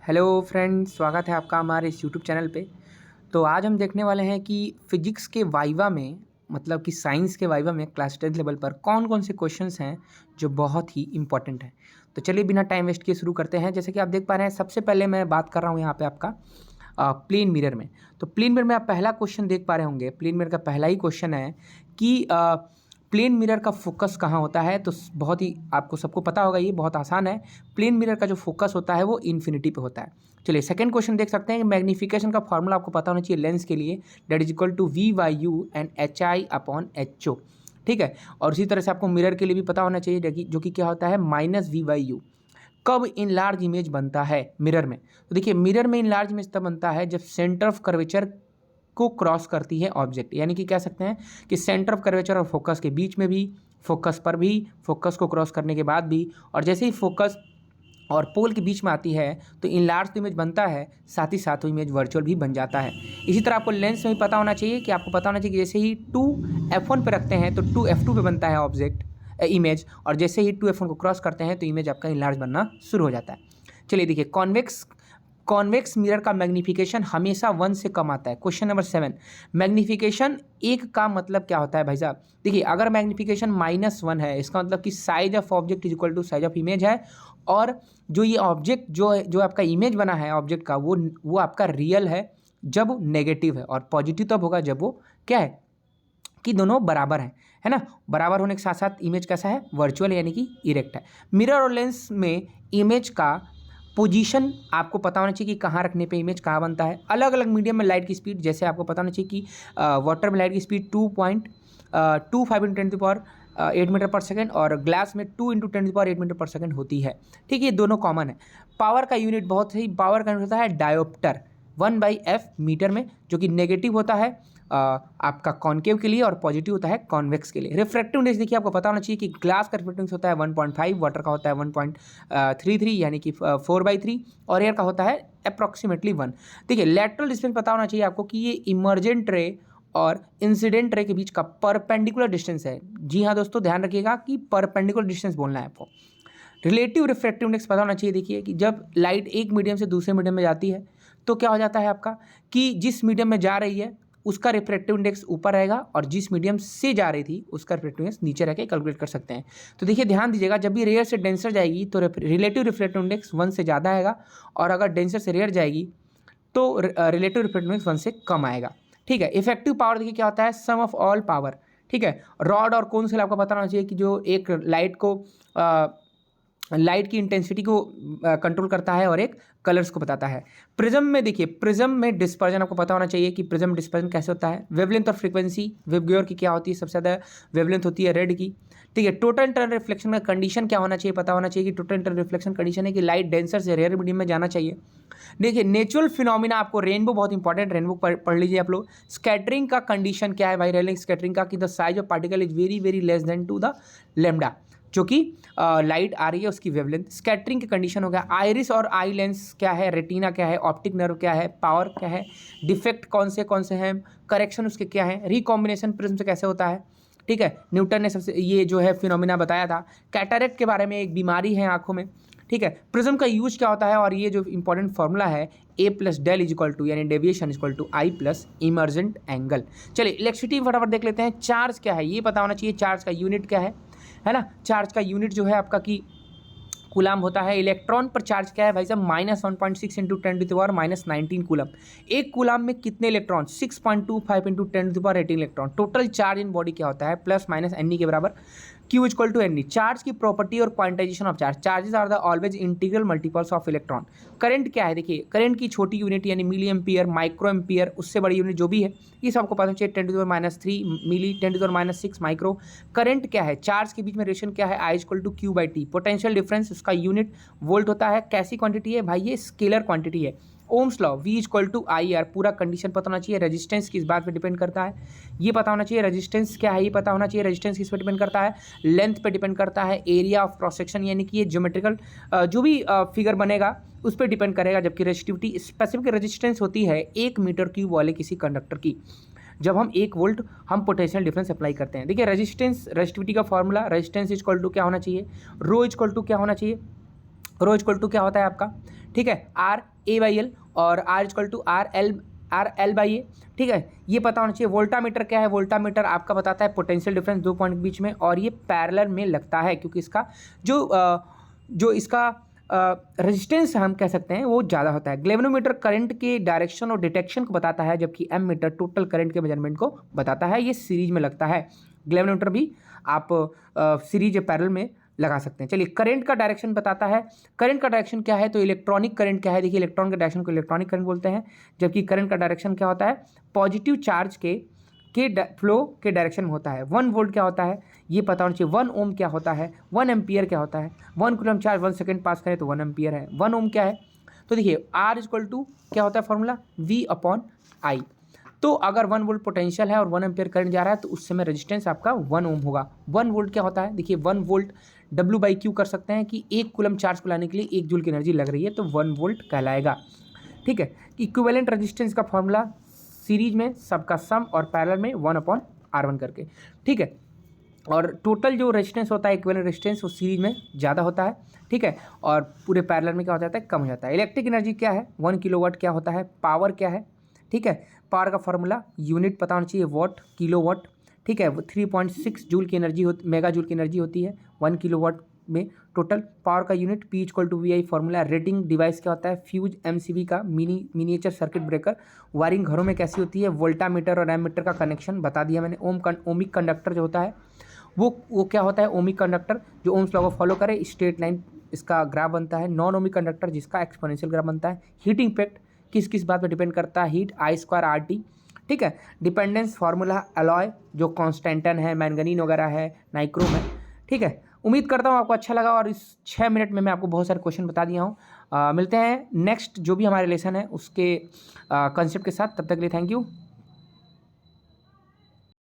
Hello friends, स्वागत है आपका हमारे इस यूट्यूब चैनल पे। तो आज हम देखने वाले हैं कि फिजिक्स के वाइवा में मतलब कि साइंस के वाइवा में क्लास 10th लेवल पर कौन कौन से क्वेश्चंस हैं जो बहुत ही इंपॉर्टेंट हैं। तो चलिए बिना टाइम वेस्ट किए शुरू करते हैं। जैसे कि आप देख पा रहे हैं, सबसे पहले मैं बात कर रहा हूँ यहाँ पे आपका प्लेन मिरर में। तो प्लेन मिरर में आप पहला क्वेश्चन देख पा रहे होंगे। प्लेन मिरर का पहला ही क्वेश्चन है कि प्लेन मिरर का फोकस कहाँ होता है। तो बहुत ही आपको सबको पता होगा, ये बहुत आसान है। प्लेन मिरर का जो फोकस होता है वो इन्फिनिटी पे होता है। चलिए सेकंड क्वेश्चन देख सकते हैं कि मैग्नीफिकेशन का फॉर्मूला आपको पता होना चाहिए लेंस के लिए, that is equal to V/U and HI/HO। ठीक है, और उसी तरह से आपको मिरर के लिए भी पता होना चाहिए जो कि क्या होता है -V/U। कब इन लार्ज इमेज बनता है मिरर में? तो देखिए, मिरर में इन लार्ज इमेज तब बनता है जब सेंटर ऑफ कर्वेचर को क्रॉस करती है ऑब्जेक्ट। यानी कि कह सकते हैं कि सेंटर ऑफ कर्वेचर और फोकस के बीच में भी, फोकस पर भी, फोकस को क्रॉस करने के बाद भी, और जैसे ही फोकस और पोल के बीच में आती है तो इनलार्ज तो इमेज बनता है, साथ ही साथ वो इमेज वर्चुअल भी बन जाता है। इसी तरह आपको लेंस में भी पता होना चाहिए कि आपको पता होना चाहिए कि जैसे ही 2f1 पे रखते हैं तो 2f2 पे बनता है ऑब्जेक्ट इमेज, और जैसे ही 2f1 को क्रॉस करते हैं तो इमेज आपका इनलार्ज बनना शुरू हो जाता है। चलिए देखिए, कॉन्वेक्स मिरर का मैग्नीफिकेशन हमेशा 1 से कम आता है। क्वेश्चन नंबर 7, मैग्नीफिकेशन 1 का मतलब क्या होता है भाई साहब? देखिए, अगर मैग्नीफिकेशन -1 है, इसका मतलब कि size of object is equal to size of image है, और जो ये ऑब्जेक्ट जो आपका इमेज बना है ऑब्जेक्ट का, वो आपका रियल है जब नेगेटिव है, और पॉजिटिव तब होगा जब वो क्या है कि दोनों बराबर हैं, है ना। बराबर होने के साथ साथ इमेज कैसा है? वर्चुअल, यानी कि इरेक्ट है। मिरर और लेंस में इमेज का पोजीशन आपको पता होना चाहिए कि कहाँ रखने पे इमेज कहाँ बनता है। अलग अलग मीडियम में लाइट की स्पीड, जैसे आपको पता होना चाहिए कि वाटर में लाइट की स्पीड 2.25 × 10⁸ मीटर पर सेकंड, और ग्लास में 2 × 10⁸ मीटर पर सेकंड होती है। ठीक है, ये दोनों कॉमन है। पावर का यूनिट बहुत ही पावर का यूनिट होता है डायोप्टर, 1/f मीटर में, जो कि नेगेटिव होता है आपका कॉन्केव के लिए और पॉजिटिव होता है कॉन्वेक्स के लिए। रिफ्रैक्टिव इंडेक्स देखिए, आपको पता होना चाहिए कि ग्लास का रिफ्रैक्टिव इंडेक्स होता है 1.5, वाटर का होता है 1.33 यानी कि 4/3, और एयर का होता है अप्रॉक्सीमेटली 1। देखिए, लैटरल डिस्टेंस पता होना चाहिए आपको कि ये इमर्जेंट रे और इंसिडेंट रे के बीच का परपेंडिकुलर डिस्टेंस है। जी हाँ दोस्तों, ध्यान रखिएगा कि परपेंडिकुलर डिस्टेंस बोलना है आपको। रिलेटिव रिफ्रैक्टिव इंडेक्स पता होना चाहिए। देखिए कि जब लाइट एक मीडियम से दूसरे मीडियम में जाती है तो क्या हो जाता है आपका कि जिस मीडियम में जा रही है उसका रिफ्रैक्टिव इंडेक्स ऊपर रहेगा, और जिस मीडियम से जा रही थी उसका रिफ्रैक्टिव इंडेक्स नीचे रह के कैलकुलेट कर सकते हैं। तो देखिए, ध्यान दीजिएगा, जब भी रेयर से डेंसर जाएगी तो रिलेटिव रिफ्रैक्टिव इंडेक्स 1 से ज़्यादा आएगा, और अगर डेंसर से रेयर जाएगी तो रिलेटिव रिफ्रैक्टिव इंडेक्स 1 से कम आएगा। ठीक है। इफेक्टिव पावर देखिए क्या होता है? सम ऑफ ऑल पावर। ठीक है। रॉड और कोन से आपको पता होना चाहिए कि जो एक लाइट की इंटेंसिटी को कंट्रोल करता है और एक कलर्स को बताता है। प्रिज्म में देखिए, प्रिज्म में डिस्पर्जन आपको पता होना चाहिए कि प्रिज्म डिस्पर्जन कैसे होता है। वेवलेंथ और फ्रीक्वेंसी, वेवगेयर की क्या होती है? सबसे ज़्यादा वेवलेंथ होती है रेड की। ठीक है। टोटल इंटरनल रिफ्लेक्शन का कंडीशन क्या होना चाहिए? पता होना चाहिए कि टोटल इंटरनल रिफ्लेक्शन कंडीशन है कि लाइट डेंसर से रेयर मीडियम में जाना चाहिए। देखिए, नेचुरल फिनोमिना आपको रेनबो बहुत इंपॉर्टेंट, रेनबो पढ़ लीजिए आप लोग। स्कैटरिंग का कंडीशन क्या है भाई? रेलिंग स्कैटरिंग का कि the size of particle is very very less than to the lambda, जो कि लाइट आ रही है उसकी वेवलेंथ। स्कैटरिंग की कंडीशन हो गया। आइरिस और आई लेंस क्या है? रेटिना क्या है? ऑप्टिक नर्व क्या है? पावर क्या है? डिफेक्ट कौन से हैं? करेक्शन उसके क्या है? रिकॉम्बिनेशन प्रिज्म से कैसे होता है? ठीक है। न्यूटन ने सबसे ये जो है फिनोमिना बताया था। कैटरेक्ट के बारे में, एक बीमारी है आंखों में। ठीक है। प्रिज्म का यूज क्या होता है? और ये जो इंपॉर्टेंट फॉर्मूला है, A+del इज इक्वल टू, यानी deviation is equal to I+ emergent angle. चलिए इलेक्ट्रिसिटी फटाफट देख लेते हैं। चार्ज क्या है ये पता होना चाहिए। चार्ज का यूनिट क्या है ना। चार्ज का यूनिट जो है आपका कि कूलाम होता है। इलेक्ट्रॉन पर चार्ज क्या है भाई साहब? -1.6 × 10⁻⁻19 कूलम। एक कूलाम में कितने electron? 6.25 × 10⁻18 electron. Total charge in body क्या होता है? ±ne के बराबर, Q = NE। चार्ज की प्रॉपर्टी और quantization of charge. Charges are the always integral multiples of electron. Current क्या है? देखिए, करंट की छोटी यूनिट यानी मिली एम्पियर, माइक्रो एम्पियर, उससे बड़ी यूनिट जो भी है ये सब आपको पता चाहिए। 10⁻³ मिली, 10⁻6 माइक्रो। करंट क्या है? चार्ज के बीच में रिलेशन क्या है? I = Q/T। पोटेंशियल डिफरेंस उसका यूनिट वोल्ट होता है। कैसी क्वांटिटी है भाई? ये स्केलर क्वांटिटी है। Ohm's law, V = IR। पूरा कंडीशन पता होना चाहिए। रेजिस्टेंस किस बात पे डिपेंड करता है ये पता होना चाहिए। रेजिस्टेंस क्या है ये पता होना चाहिए। रेजिस्टेंस किस पे डिपेंड करता है? लेंथ पे डिपेंड करता है। एरिया ऑफ क्रॉस सेक्शन, यानी कि ये ज्योमेट्रिकल जो भी फिगर बनेगा उस पर डिपेंड करेगा। जबकि रेजिस्टिविटी, स्पेसिफिक रेजिस्टेंस होती है 1 मीटर क्यूब वाले किसी कंडक्टर की, जब हम 1 वोल्ट हम पोटेंशियल डिफरेंस अप्लाई करते हैं। देखिए, रेजिस्टिविटी का formula, resistance is equal to क्या होना चाहिए? रो इज इक्वल टू क्या होना चाहिए? रो इक्वल टू क्या होता है आपका? ठीक है, R A/L और R=R L/A, ठीक है। ये पता होना चाहिए। वोल्टामीटर क्या है? वोल्टामीटर आपका बताता है पोटेंशियल डिफरेंस दो पॉइंट के बीच में, और ये पैरेलल में लगता है क्योंकि इसका जो इसका रेजिस्टेंस हम कह सकते हैं वो ज़्यादा होता है। ग्लेवनोमीटर करंट के डायरेक्शन और डिटेक्शन को बताता है, जबकि एमीटर टोटल करंट के मेजरमेंट को बताता है। ये सीरीज में लगता है। ग्लेवनोमीटर भी आप सीरीज या पैरेलल में लगा सकते हैं। चलिए, करंट का डायरेक्शन बताता है। करंट का डायरेक्शन क्या है? तो इलेक्ट्रॉनिक करंट क्या है? देखिए, इलेक्ट्रॉन के डायरेक्शन को इलेक्ट्रॉनिक करंट बोलते हैं, जबकि करंट का डायरेक्शन क्या होता है? पॉजिटिव चार्ज के फ्लो के डायरेक्शन में होता है। 1 वोल्ट क्या होता है? ये पता होना चाहिए। 1 ओम क्या होता है? 1 एम्पियर क्या होता है? 1 कूलम चार्ज 1 सेकंड पास करें तो 1 एम्पियर है। 1 ओम क्या है? तो देखिए, R= क्या होता है फॉर्मूला? V/I। तो अगर 1 वोल्ट पोटेंशियल है और 1 एम्पियर करंट जा रहा है तो उस समय रेजिस्टेंस आपका 1 ओम होगा। 1 वोल्ट क्या होता है? देखिए, 1 वोल्ट W/Q कर सकते हैं कि 1 कूलम चार्ज को लाने के लिए 1 जूल की एनर्जी लग रही है, तो 1 वोल्ट कहलाएगा। ठीक है। इक्विवेलेंट रेजिस्टेंस का फॉर्मूला सीरीज में सबका सम और पैरेलल में 1/R1 करके, ठीक है। और टोटल जो रेजिस्टेंस होता है इक्विवेलेंट रेजिस्टेंस वो सीरीज में ज़्यादा होता है, ठीक है, और पूरे पैरेलल में क्या हो जाता है? कम हो जाता है। इलेक्ट्रिक एनर्जी क्या है? 1 किलोवाट क्या होता है? पावर क्या है? ठीक है, पावर का फॉर्मूला यूनिट पता होना चाहिए, वाट, किलोवाट, ठीक है। 3.6 जूल की एनर्जी मेगा जूल की एनर्जी होती है 1 किलोवाट में। टोटल पावर का unit P=VI formula. Rating device क्या होता है? फ्यूज MCB का मिनिएचर सर्किट ब्रेकर। वायरिंग घरों में कैसी होती है? वोल्टामीटर और एमीटर का कनेक्शन बता दिया मैंने। ओमिक कंडक्टर जो होता है वो क्या होता है? ओमिक कंडक्टर जो ओम्स लॉ को फॉलो करे, स्ट्रेट लाइन इसका ग्राफ बनता है। नॉन ओमिक कंडक्टर जिसका एक्सपोनेंशियल ग्राफ बनता है। हीटिंग इफेक्ट किस किस बात पर डिपेंड करता है? हीट I²RT, ठीक है। डिपेंडेंस फार्मूला अलॉय जो कॉन्स्टेंटन है, मैंगनीन वगैरह है, नाइक्रोम है, ठीक है। उम्मीद करता हूँ आपको अच्छा लगा और इस 6 मिनट में मैं आपको बहुत सारे क्वेश्चन बता दिया हूँ। मिलते हैं नेक्स्ट जो भी हमारे लेसन है उसके कंसेप्ट के साथ। तब तक के लिए थैंक यू।